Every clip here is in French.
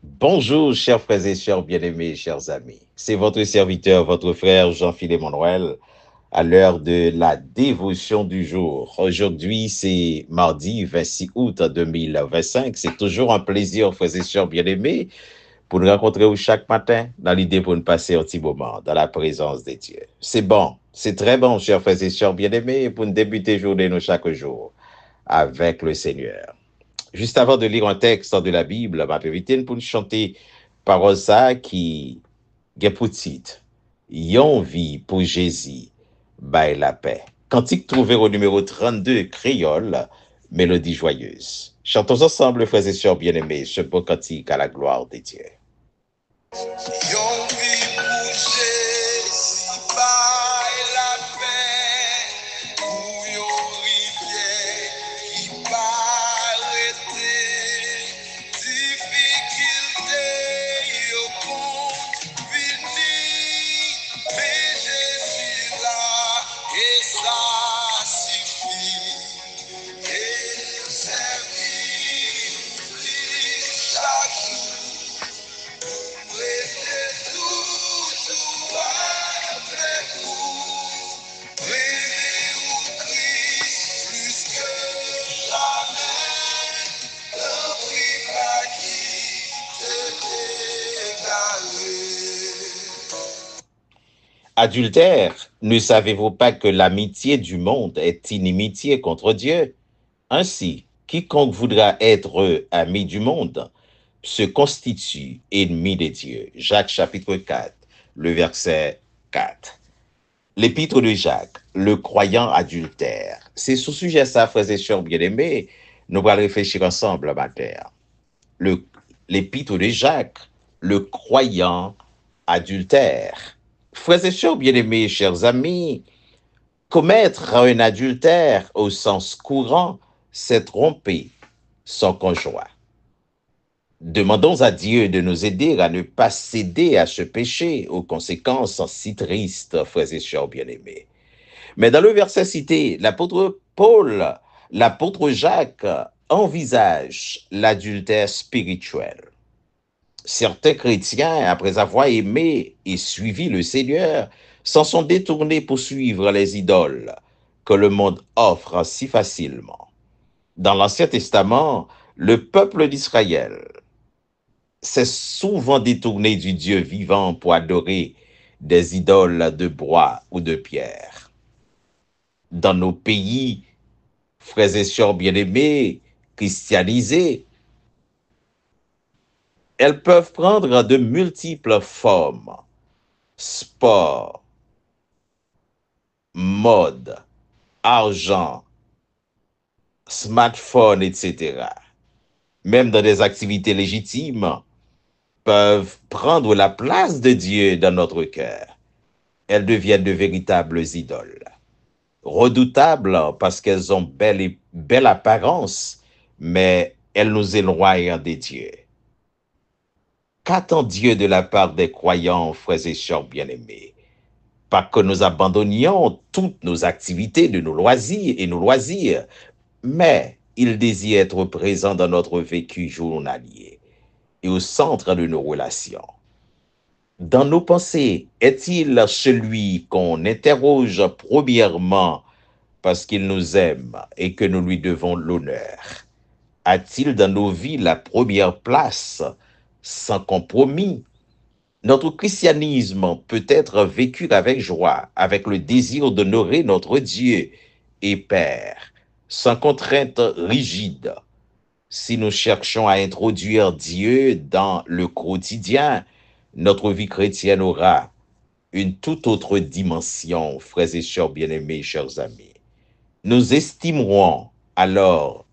Bonjour, chers frères et sœurs bien-aimés, chers amis. C'est votre serviteur, votre frère Jean-Philippe Monroel, à l'heure de la dévotion du jour. Aujourd'hui, c'est mardi 26 août 2025. C'est toujours un plaisir, frères et sœurs bien-aimés, pour nous rencontrer chaque matin dans l'idée pour nous passer un petit moment dans la présence de Dieu. C'est bon, c'est très bon, chers frères et sœurs bien-aimés, pour nous débuter journée nous chaque jour avec le Seigneur. Juste avant de lire un texte de la Bible, ma invité pour nous chanter parole ça qui est petite. Yon vie pour Jésus, bail la paix. Cantique trouvé au numéro 32, créole, mélodie joyeuse. Chantons ensemble, frères et sœurs bien-aimés, ce beau cantique à la gloire de Dieu. Yon vi pou Jezi bay la pen, pou yon rivye ki pa rete, difikilte yo kont vini, me Jezi la, e sa sifi, e servi li chak jou. Adultère, ne savez-vous pas que l'amitié du monde est inimitié contre Dieu? Ainsi, quiconque voudra être ami du monde se constitue ennemi de Dieu. Jacques chapitre 4, le verset 4. L'épître de Jacques, le croyant adultère. C'est ce sujet ça, frères et sœurs bien-aimés, nous allons réfléchir ensemble matin. L'épître de Jacques, le croyant adultère. Frères et sœurs bien-aimés, chers amis, commettre un adultère au sens courant, c'est tromper son conjoint. Demandons à Dieu de nous aider à ne pas céder à ce péché aux conséquences si tristes, frères et sœurs bien-aimés. Mais dans le verset cité, l'apôtre Paul, l'apôtre Jacques envisage l'adultère spirituel. Certains chrétiens, après avoir aimé et suivi le Seigneur, s'en sont détournés pour suivre les idoles que le monde offre si facilement. Dans l'Ancien Testament, le peuple d'Israël s'est souvent détourné du Dieu vivant pour adorer des idoles de bois ou de pierre. Dans nos pays, frères et sœurs bien-aimés, christianisés, elles peuvent prendre de multiples formes. Sport, mode, argent, smartphone, etc. Même dans des activités légitimes, peuvent prendre la place de Dieu dans notre cœur. Elles deviennent de véritables idoles. Redoutables parce qu'elles ont belle apparence, mais elles nous éloignent des dieux. Qu'attend Dieu de la part des croyants, frères et sœurs bien-aimés? Pas que nous abandonnions toutes nos activités de nos loisirs, mais il désire être présent dans notre vécu journalier et au centre de nos relations. Dans nos pensées, est-il celui qu'on interroge premièrement parce qu'il nous aime et que nous lui devons l'honneur? A-t-il dans nos vies la première place sans compromis? Notre christianisme peut être vécu avec joie, avec le désir d'honorer notre Dieu et Père, sans contrainte rigide. Si nous cherchons à introduire Dieu dans le quotidien, notre vie chrétienne aura une toute autre dimension, frères et sœurs bien-aimés, chers amis. Nous estimerons alors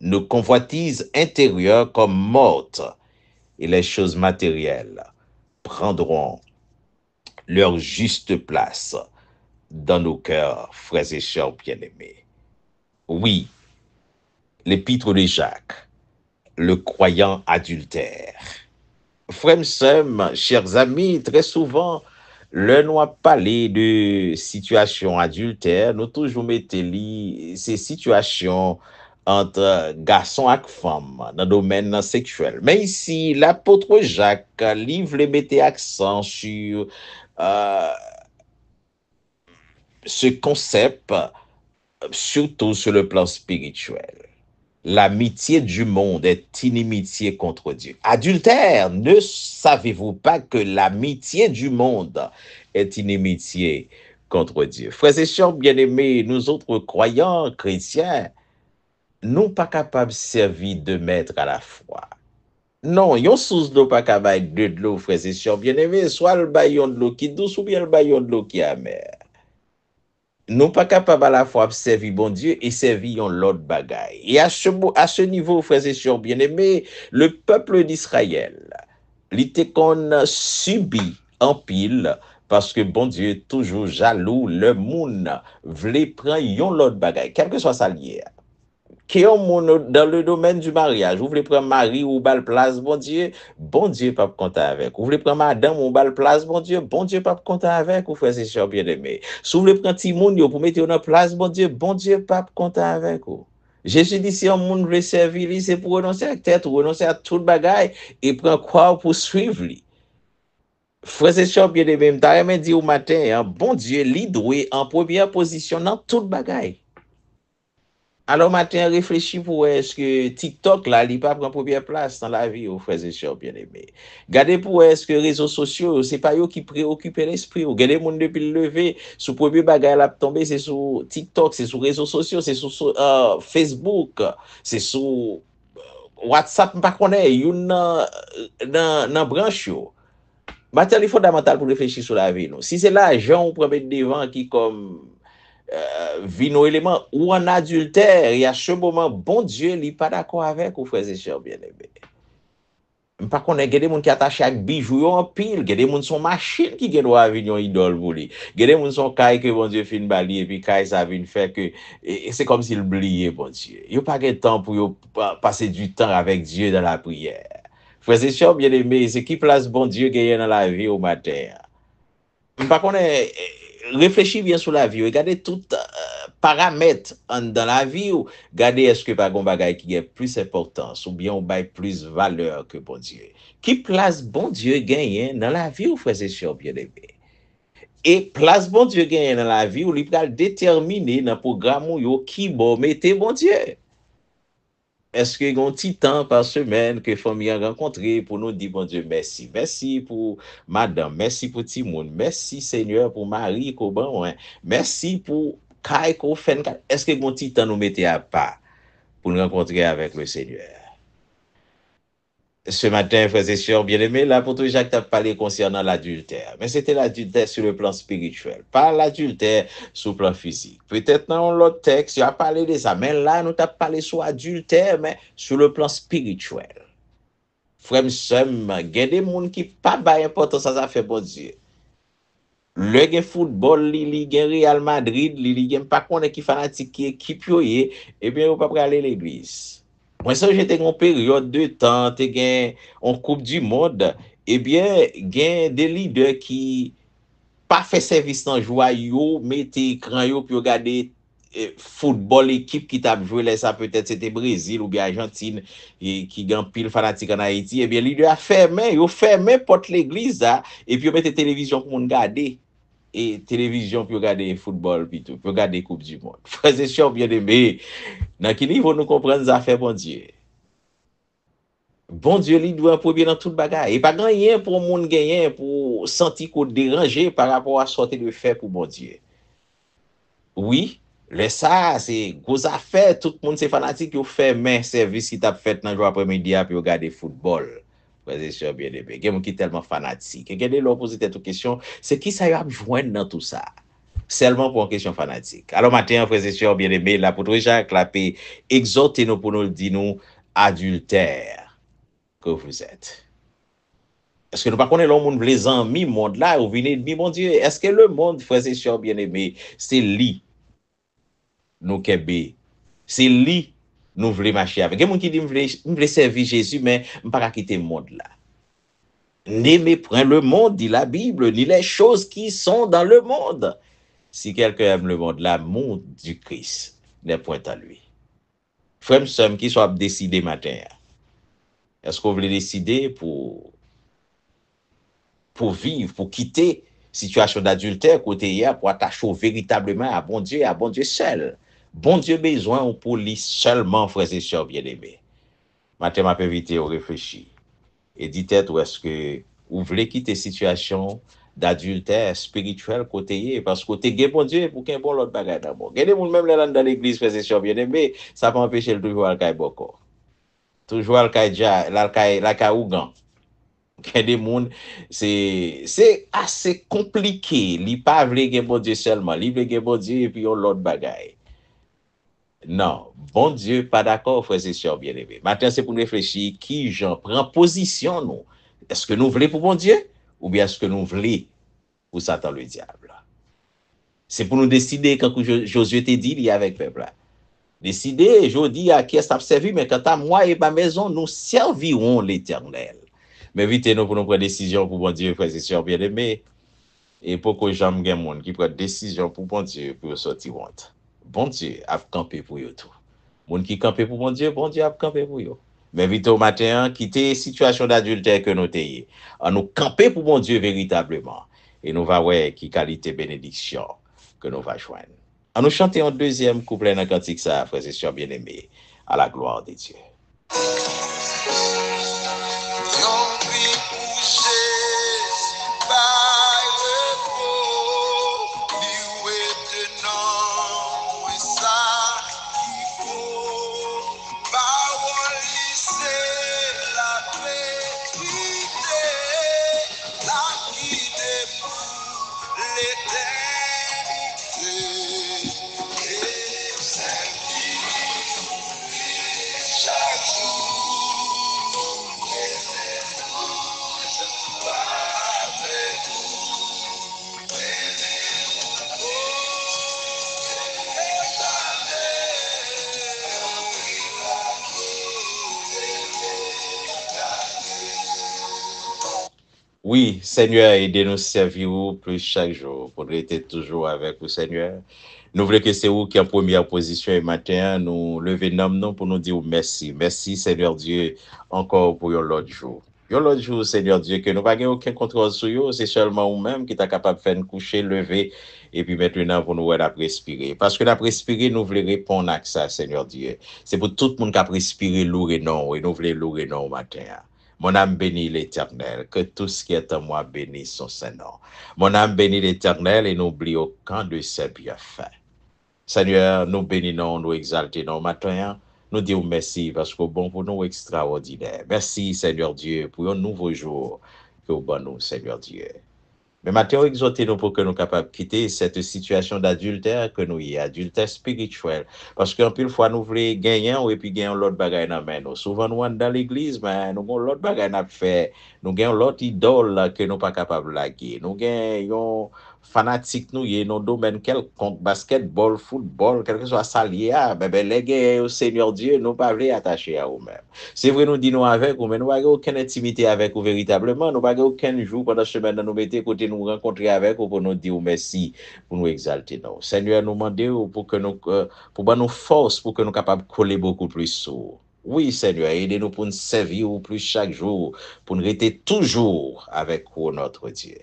nos convoitises intérieures comme mortes et les choses matérielles prendront leur juste place dans nos cœurs, frères et sœurs bien-aimés. Oui, l'épître de Jacques, le croyant adultère. Frères et sœurs, chers amis, très souvent, le nous a parlé de situations adultères, nous toujours mettons ces situations entre garçon et femme dans le domaine sexuel. Mais ici, l'apôtre Jacques livre les mettait accent sur euh, ce concept, surtout sur le plan spirituel. L'amitié du monde est inimitié contre Dieu. Adultère, ne savez-vous pas que l'amitié du monde est inimitié contre Dieu? Frères et sœurs bien-aimés, nous autres croyants chrétiens, nous pas capables de servir deux maîtres à la fois. Non, yon sous d'eau pas capable de l'eau, frères et sœurs bien-aimés, soit le baillon de l'eau qui douce ou bien le baillon de l'eau qui est amer. Nous pas capables à la fois de servir bon Dieu et servir l'autre bagaille. Et à ce niveau, frères et sœurs bien-aimés, le peuple d'Israël, l'ité qu'on subit en pile, parce que bon Dieu est toujours jaloux, le monde voulait prendre l'autre bagaille, quel que soit sa lière. Qui dans le domaine du mariage, vous voulez prendre mari ou bal place, bon Dieu pas compter avec. Vous voulez prendre madame ou bal place, bon Dieu pas compter avec, ou frères et sœurs bien-aimés. Si vous voulez prendre Timoun pour mettre en place, bon Dieu pas compter avec vous. Jésus dit si un monde veut servir lui, c'est pour renoncer à tête, renoncer à toute bagaille et prendre quoi pour suivre lui. Frères et sœurs bien-aimés, m'ta dit au matin, hein, bon Dieu lui doit en première position dans toute bagaille. Alors, matin, réfléchis pour est-ce que TikTok, là, il pas prend première place dans la vie, aux frères et sœurs bien-aimés. Gardez pour est-ce que réseaux sociaux, c'est pas eux qui préoccupent l'esprit. Regardez monde depuis le lever, sous premier bagage là tomber, c'est sur TikTok, c'est sur réseaux sociaux, c'est sur Facebook, c'est sur WhatsApp, pas connaît, une dans branche yo. Matin, il est fondamental pour réfléchir sur la vie. Non? Si c'est l'argent, on peut mettre devant qui comme vino élément ou en adultère, et à ce moment, bon Dieu, il n'est pas d'accord avec vous, frères et sœurs bien-aimés. Par contre, il y a des gens qui attachent à bijoux en pile, il y a des gens qui sont machines qui doivent venir idole pour lui. Il y a des gens qui sont cailles que bon Dieu fait une balie et puis cailles ça vient faire que c'est comme s'il oubliait bon Dieu. Il n'y a pas de temps pour passer du temps avec Dieu dans la prière. Frères et sœurs bien-aimés, c'est qui place bon Dieu gagner dans la vie au matin. Par contre, réfléchis bien sur la vie. Regardez tout paramètres dans la vie. Regardez est-ce que par exemple bagay qui a plus importance ou bien on bail plus valeur que bon Dieu. Qui place bon Dieu gagne dans la vie ou frères et sœurs bien-aimés. Et place bon Dieu gagne dans la vie ou il va déterminer dans le programme ou qui bon mettez bon Dieu. Est-ce que un petit temps par semaine que famille a rencontré pour nous dire bon Dieu merci. Merci pour madame, merci pour Timoun, merci Seigneur pour Marie Koban, hein. Merci pour Kai Kofen. Est-ce que un petit temps nous mettez à part pour nous rencontrer avec le Seigneur? Ce matin, frères et sœurs bien-aimés, l'apôtre Jacques t'a parlé concernant l'adultère. Mais c'était l'adultère sur le plan spirituel, pas l'adultère sur le plan physique. Peut-être dans l'autre texte, il a parlé de ça. Mais là, nous t'a parlé sur l'adultère, mais sur le plan spirituel. Frère, il y a des gens qui pas d'importance à ça fait bon Dieu. Le football, li Real Madrid, li pas qu'on qui fanatique qui équipe et bien, on pas aller à l'église. Moi, ça, j'étais en période de temps, en Coupe du Monde, eh bien, il y a des leaders qui pas fait service dans joie, yo, mettez écran, yo, puis regarder football, équipe qui t'a joué là, ça peut-être c'était Brésil ou bien Argentine, et qui gagne pile fanatique en Haïti, eh bien, leader a fermé porte l'église, là, et puis, on mettez télévision pour nous garder. Et télévision pour regarder football, puis tout, pour regarder Coupe du Monde. Frères et sœurs bien-aimés, dans quel niveau nous comprenons les affaires, bon Dieu? Bon Dieu, lui doit premier dans toute bagarre. Et pas rien pour le monde gagner, pour sentir qu'on déranger par rapport à sortir de fait pour bon Dieu. Oui, ça, c'est gros affaire. Tout le monde, c'est fanatique, qui fait mais service qui t'a fait dans le jour après-midi, puis regarder football. Frères et sœurs bien-aimés. Il y a des gens qui sont tellement fanatiques. Et regardez, leur poser cette question, c'est qui ça y a besoin dans tout ça? Seulement pour une question fanatique. Alors, matin, frères et sœurs bien-aimés, l'apôtre Jacques Clapé, exhortez-nous pour nous dire, nous, adultères que vous êtes. Est-ce que nous ne connaissons pas le monde, les amis, monde là, ou venez de mon Dieu, est-ce que le monde, frères et sœurs bien-aimés, c'est lui, nous kebe, c'est lui, nous voulons marcher avec. Il y a des gens qui disent, nous voulons servir Jésus, mais je ne pas quitter le monde là. N'aimez point le monde, dit la Bible, ni les choses qui sont dans le monde. Si quelqu'un aime le monde, l'amour du Christ n'est point à lui. Frère, somme qui soit décidé matin. Est-ce qu'on veut décider pour vivre, pour quitter situation d'adultère côté hier, pour attacher véritablement à bon Dieu seul. Bon Dieu besoin pour lui seulement, frères et sœurs bien-aimés. Matin, m'a invité à réfléchir. Et dites ou est-ce que vous voulez quitter situation d'adultère spirituel côté hier, parce que côté bon Dieu, pour qu'un bon l'autre bagage d'abord. Regardez même là dans l'église, frères et sœurs bien-aimés, ça peut empêcher le toujours à le boko. Toujours à le ougan. Des monde c'est assez compliqué li pas vle gen bon Dieu seulement li vle gen bon Dieu et puis on l'autre bagaille non bon Dieu pas d'accord frères et sœurs bien-aimés maintenant c'est pour nous réfléchir qui j'en prend position nous est-ce que nous voulons pour bon Dieu ou bien est-ce que nous voulons pour Satan le diable c'est pour nous décider quand Josué te dit il y avec peuple là décider je dis à qui est-ce servi mais quant à moi et ma maison nous servirons l'Éternel. Mais vite, nous pour nous prendre décision pour bon Dieu, frères et sœurs bien-aimés. Et pour que j'aime un monde qui prend décision pour bon Dieu, pour sortir honte. Bon Dieu a campé pour eux tout. Monde qui campé pour bon Dieu a campé pour eux. Mais vite au matin, quitter situation d'adultère que nous ayons. On nous camper pour bon Dieu véritablement. Et nous va voir qui qualité bénédiction que nous va joindre. On nous chanter un deuxième couplet dans le cantique ça, frères et sœurs bien-aimés, à la gloire de Dieu. Oui, Seigneur, aidez-nous servir plus chaque jour pour être toujours avec vous, Seigneur. Nous voulons que c'est vous qui en première position et matin, nous lever nom pour nous dire merci. Merci, Seigneur Dieu, encore pour l'autre jour. L'autre jour, Seigneur Dieu, que nous n'avons aucun contrôle sur vous, c'est seulement vous-même qui êtes capable de faire nous coucher, lever, et puis maintenant pour nous respirer. Parce que la respirer, nous voulons répondre à ça, Seigneur Dieu. C'est pour tout le monde qui a respiré lourd et non, et nous voulons lourd et non au matin. Mon âme bénit l'Éternel, que tout ce qui est en moi bénisse son Saint-Nom. Mon âme bénit l'Éternel et n'oublie aucun de ses bienfaits. Seigneur, nous bénissons, nous exaltons matin. Nous disons merci parce que bon pour nous extraordinaire. Merci, Seigneur Dieu, pour un nouveau jour que vous bon nous, Seigneur Dieu. Mais maintenant, exhortez-nous pour que nous soyons capables de quitter cette situation d'adultère que nous y adultère spirituel. Parce qu'un peu de fois, nous voulons gagner et puis gagner l'autre bagaille dans la main. Souvent, nous sommes dans l'église, mais nous avons l'autre bagaille à faire. Nous avons l'autre idole que nous ne sommes pas capables de laguer. Nous avons fanatique, nous y dans le domaine quelconque, basketball, football, quel que soit ça lié à, les gars, au Seigneur Dieu, nous ne pas attacher à nous-mêmes. C'est vrai, nous disons avec vous, mais nous n'avons aucune intimité avec vous véritablement. Nous n'avons aucun jour pendant ce semaine nous mettez côté nous rencontrer avec vous pour nous dire merci, pour nous exalter. Non. Seigneur, nous demandons pour que nous, pour nous force, pour que nous soyons capables de coller beaucoup plus sur. Oui, Seigneur, aidez-nous pour nous servir plus chaque jour, pour nous rester toujours avec vous, notre Dieu.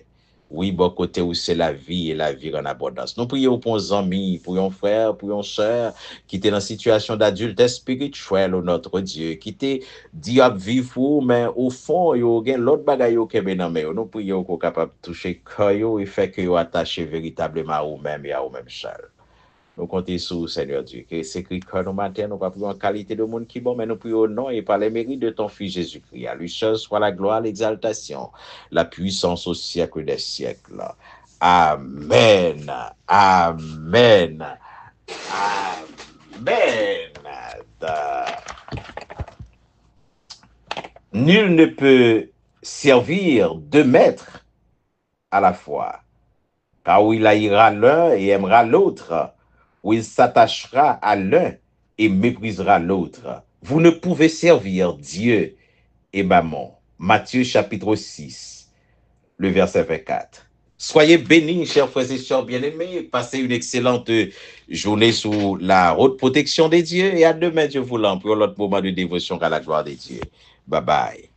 Oui, bon côté où c'est la vie et la vie en abondance. Nous prions pour nos amis, pour nos frères, pour nos sœurs qui étaient dans une situation d'adulte spirituel, notre Dieu, qui étaient diable vivre, mais au fond, il y a l'autre bagaille qui est bien. Nous prions qu'on soit capable de toucher le cœur et faire que vous attachez véritablement à vous-même et à vous-même seul. Nous comptons sur Seigneur Dieu, que c'est écrit que nous matin, nous pas prions en qualité de monde qui bon, mais nous prions au nom et par les mérites de ton Fils Jésus-Christ. À lui seul soit la gloire, l'exaltation, la puissance au siècle des siècles. Amen. Amen. Amen. Nul ne peut servir deux maîtres à la fois, car il haïra l'un et aimera l'autre, ou il s'attachera à l'un et méprisera l'autre. Vous ne pouvez servir Dieu et Mammon. Matthieu chapitre 6, le verset 24. Soyez bénis, chers frères et sœurs bien-aimés. Passez une excellente journée sous la haute protection des dieux. Et à demain, Dieu voulant, pour l'autre moment de dévotion à la gloire des dieux. Bye bye.